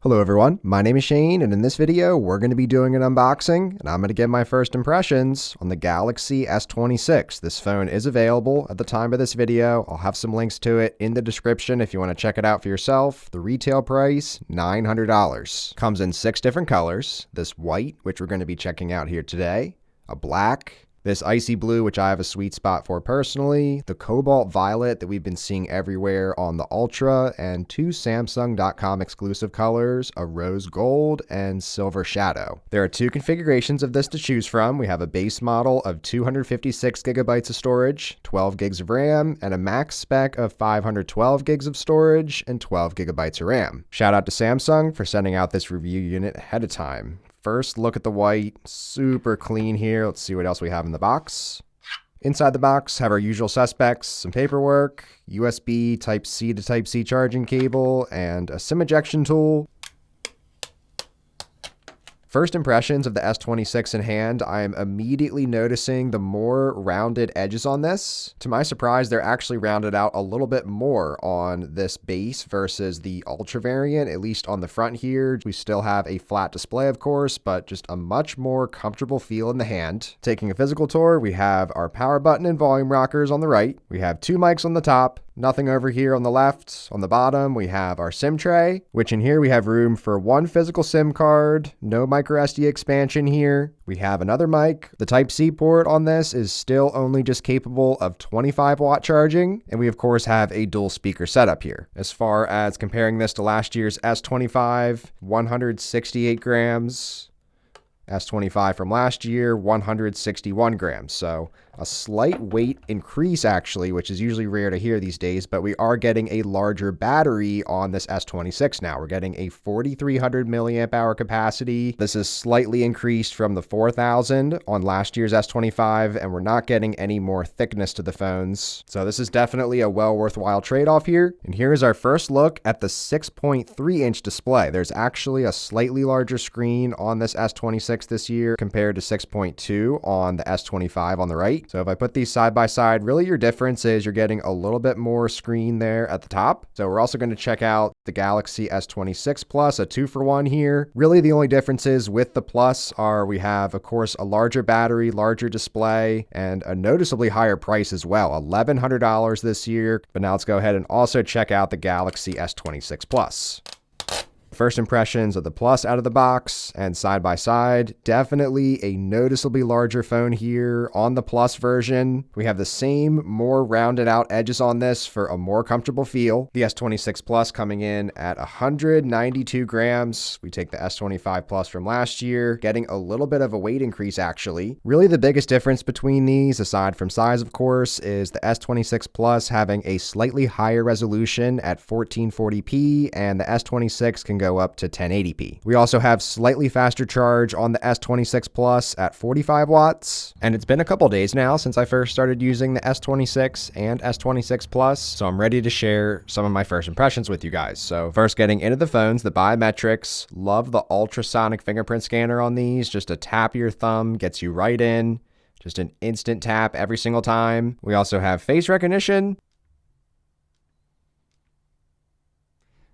Hello everyone, my name is Shane, and in this video we're going to be doing an unboxing, and I'm going to give my first impressions on the Galaxy S26. This phone is available at the time of this video. I'll have some links to it in the description if you want to check it out for yourself. The retail price, $900. Comes in 6 different colors. This white, which we're going to be checking out here today, a black, this icy blue, which I have a sweet spot for personally, the cobalt violet that we've been seeing everywhere on the Ultra, and 2 Samsung.com exclusive colors, a rose gold and silver shadow. There are 2 configurations of this to choose from. We have a base model of 256 gigabytes of storage, 12 gigs of RAM, and a max spec of 512 gigs of storage and 12 gigabytes of RAM. Shout out to Samsung for sending out this review unit ahead of time. First look at the white, super clean here. Let's see what else we have in the box. Inside the box, have our usual suspects, some paperwork, USB Type-C to Type-C charging cable, and a SIM ejection tool. First impressions of the S26 in hand, I am immediately noticing the more rounded edges on this. To my surprise, they're actually rounded out a little bit more on this base versus the Ultra variant, at least on the front here. We still have a flat display, of course, but just a much more comfortable feel in the hand. Taking a physical tour, we have our power button and volume rockers on the right. We have 2 mics on the top. Nothing over here on the left. On the bottom, we have our SIM tray, which in here we have room for 1 physical SIM card, no micro SD expansion here. We have another mic. The Type-C port on this is still only just capable of 25 watt charging, and we of course have a dual speaker setup here. As far as comparing this to last year's S25, 168 grams. S25 from last year, 161 grams. So a slight weight increase actually, which is usually rare to hear these days, but we are getting a larger battery on this S26 now. We're getting a 4,300 milliamp hour capacity. This is slightly increased from the 4,000 on last year's S25, and we're not getting any more thickness to the phones. So this is definitely a well worthwhile trade-off here. And here is our first look at the 6.3 inch display. There's actually a slightly larger screen on this S26 this year compared to 6.2 on the S25 on the right. So if I put these side by side, really your difference is you're getting a little bit more screen there at the top. So we're also going to check out the Galaxy S26 Plus, a 2-for-1 here. Really the only differences with the Plus are we have, of course, a larger battery, larger display, and a noticeably higher price as well, $1,100 this year. But now let's go ahead and also check out the Galaxy S26 Plus. First impressions of the Plus out of the box and side by side, definitely a noticeably larger phone here on the Plus version. We have the same more rounded out edges on this for a more comfortable feel. The S26 Plus coming in at 192 grams. We take the S25 Plus from last year, getting a little bit of a weight increase actually. Really the biggest difference between these, aside from size of course, is the S26 Plus having a slightly higher resolution at 1440p, and the S26 can go up to 1080p. We also have slightly faster charge on the S26 Plus at 45 watts. And it's been a couple days now since I first started using the S26 and S26 Plus, so I'm ready to share some of my first impressions with you guys. So first, getting into the phones, the Biometrics. Love the ultrasonic fingerprint scanner on these. Just a tap of your thumb gets you right in. Just an instant tap every single time. We also have face recognition.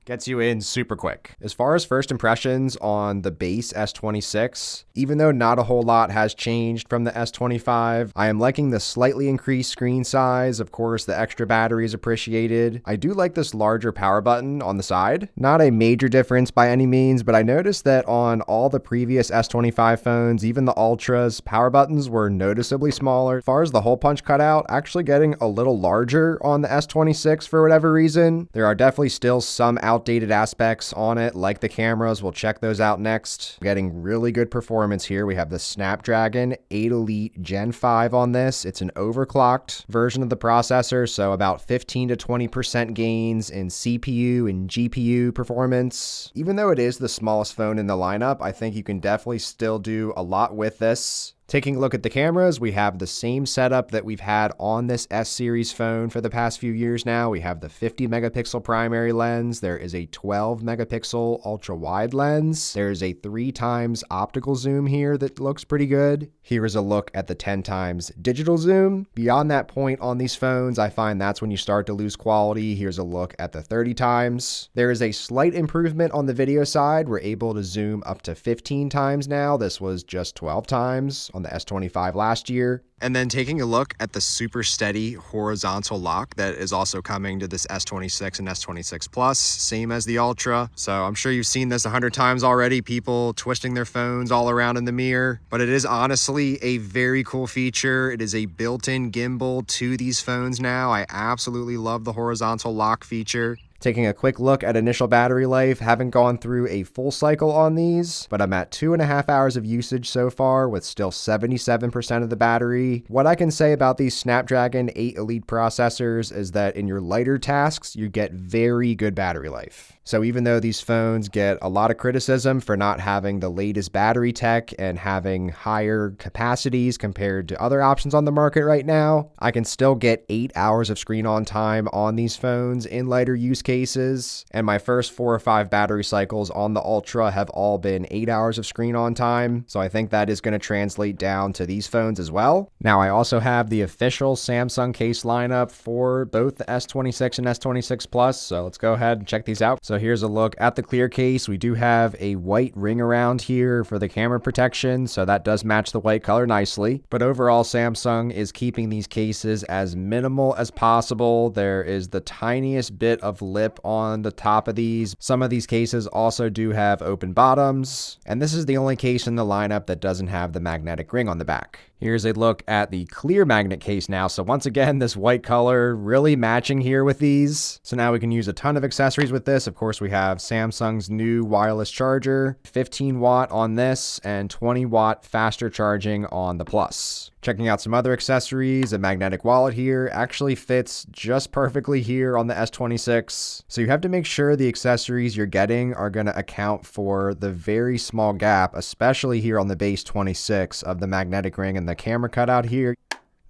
Gets you in super quick. As far as first impressions on the base S26, even though not a whole lot has changed from the S25, I am liking the slightly increased screen size. Of course, the extra battery is appreciated. I do like this larger power button on the side. Not a major difference by any means, but I noticed that on all the previous S25 phones, even the Ultras, power buttons were noticeably smaller. As far as the hole punch cutout, actually getting a little larger on the S26 for whatever reason. There are definitely still some outdated aspects on it, like the cameras. We'll check those out next. Getting really good performance here. We have the Snapdragon 8 Elite Gen 5 on this. It's an overclocked version of the processor, so about 15 to 20% gains in CPU and GPU performance. Even though it is the smallest phone in the lineup, I think you can definitely still do a lot with this. Taking a look at the cameras, we have the same setup that we've had on this S series phone for the past few years now. We have the 50 megapixel primary lens. There is a 12 megapixel ultra wide lens. There's a 3 times optical zoom here that looks pretty good. Here is a look at the 10 times digital zoom. Beyond that point on these phones, I find that's when you start to lose quality. Here's a look at the 30 times. There is a slight improvement on the video side. We're able to zoom up to 15 times now. This was just 12 times on the S25 last year. And then taking a look at the super steady horizontal lock that is also coming to this S26 and S26 Plus, same as the Ultra. So I'm sure you've seen this 100 times already, people twisting their phones all around in the mirror. But it is honestly a very cool feature. It is a built-in gimbal to these phones now. I absolutely love the horizontal lock feature. Taking a quick look at initial battery life, haven't gone through a full cycle on these, but I'm at 2.5 hours of usage so far with still 77% of the battery. What I can say about these Snapdragon 8 Elite processors is that in your lighter tasks, you get very good battery life. So even though these phones get a lot of criticism for not having the latest battery tech and having higher capacities compared to other options on the market right now, I can still get 8 hours of screen on time on these phones in lighter use cases. And my first 4 or 5 battery cycles on the Ultra have all been 8 hours of screen on time. So I think that is going to translate down to these phones as well. Now I also have the official Samsung case lineup for both the S26 and S26 Plus. So let's go ahead and check these out. So here's a look at the clear case. We do have a white ring around here for the camera protection, so that does match the white color nicely. But overall, Samsung is keeping these cases as minimal as possible. There is the tiniest bit of lip on the top of these. Some of these cases also do have open bottoms, and this is the only case in the lineup that doesn't have the magnetic ring on the back. Here's a look at the clear magnet case now. So once again, this white color really matching here with these. So now we can use a ton of accessories with this. Of course, we have Samsung's new wireless charger, 15 watt on this and 20 watt faster charging on the Plus. Checking out some other accessories, a magnetic wallet here actually fits just perfectly here on the S26. So you have to make sure the accessories you're getting are going to account for the very small gap, especially here on the base 26 of the magnetic ring and the camera cutout here.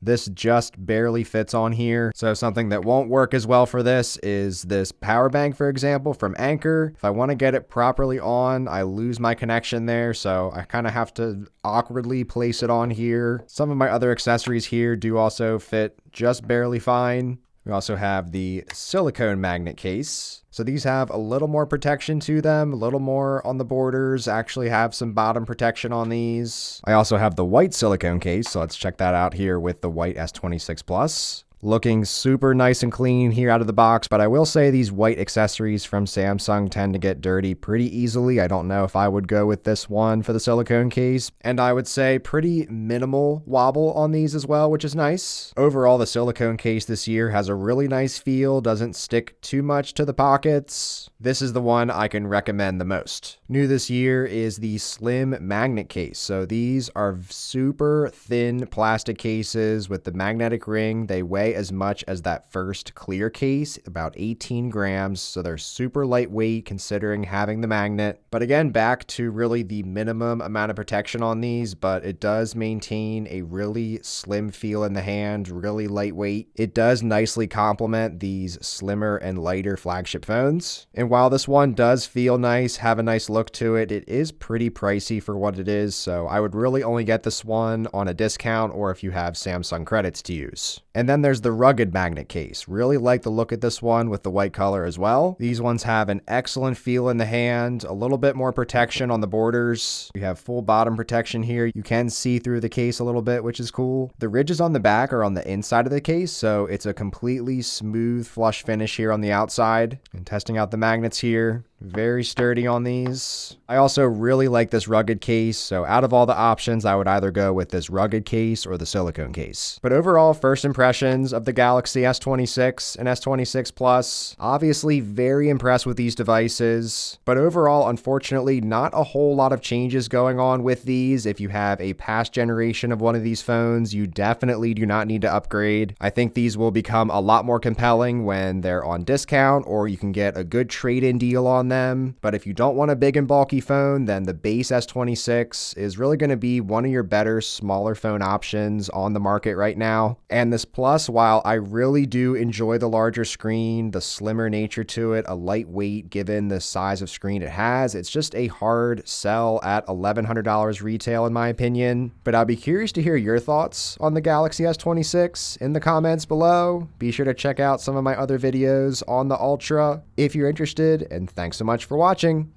This just barely fits on here. So something that won't work as well for this is this power bank, for example, from Anker. If I want to get it properly on, I lose my connection there. So I kind of have to awkwardly place it on here. Some of my other accessories here do also fit just barely fine. We also have the silicone magnet case. So these have a little more protection to them, a little more on the borders, actually have some bottom protection on these. I also have the white silicone case, so let's check that out here with the white S26 Plus. Looking super nice and clean here out of the box, but I will say these white accessories from Samsung tend to get dirty pretty easily. I don't know if I would go with this one for the silicone case. And I would say pretty minimal wobble on these as well, which is nice. Overall, the silicone case this year has a really nice feel, doesn't stick too much to the pockets. This is the one I can recommend the most. New this year is the slim magnet case. So these are super thin plastic cases with the magnetic ring. They weigh as much as that first clear case, about 18 grams. So they're super lightweight considering having the magnet. But again, back to really the minimum amount of protection on these, but it does maintain a really slim feel in the hand, really lightweight. It does nicely complement these slimmer and lighter flagship phones. And while this one does feel nice, have a nice look to it, it is pretty pricey for what it is. So I would really only get this one on a discount or if you have Samsung credits to use. And then there's the rugged magnet case. Really like the look at this one with the white color as well. These ones have an excellent feel in the hand, a little bit more protection on the borders. You have full bottom protection here. You can see through the case a little bit, which is cool. The ridges on the back are on the inside of the case, so it's a completely smooth flush finish here on the outside. And testing out the magnets here, very sturdy on these. I also really like this rugged case, so out of all the options, I would either go with this rugged case or the silicone case. But overall, first impressions of the Galaxy S26 and S26 Plus, obviously very impressed with these devices, but overall, unfortunately, not a whole lot of changes going on with these. If you have a past generation of one of these phones, you definitely do not need to upgrade. I think these will become a lot more compelling when they're on discount, or you can get a good trade-in deal on on them. But if you don't want a big and bulky phone, then the base S26 is really going to be one of your better smaller phone options on the market right now. And this Plus, while I really do enjoy the larger screen, the slimmer nature to it, a lightweight given the size of screen it has, it's just a hard sell at $1,100 retail in my opinion. But I'll be curious to hear your thoughts on the Galaxy S26 in the comments below. Be sure to check out some of my other videos on the Ultra if you're interested, and thanks so much for watching.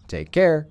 Take care.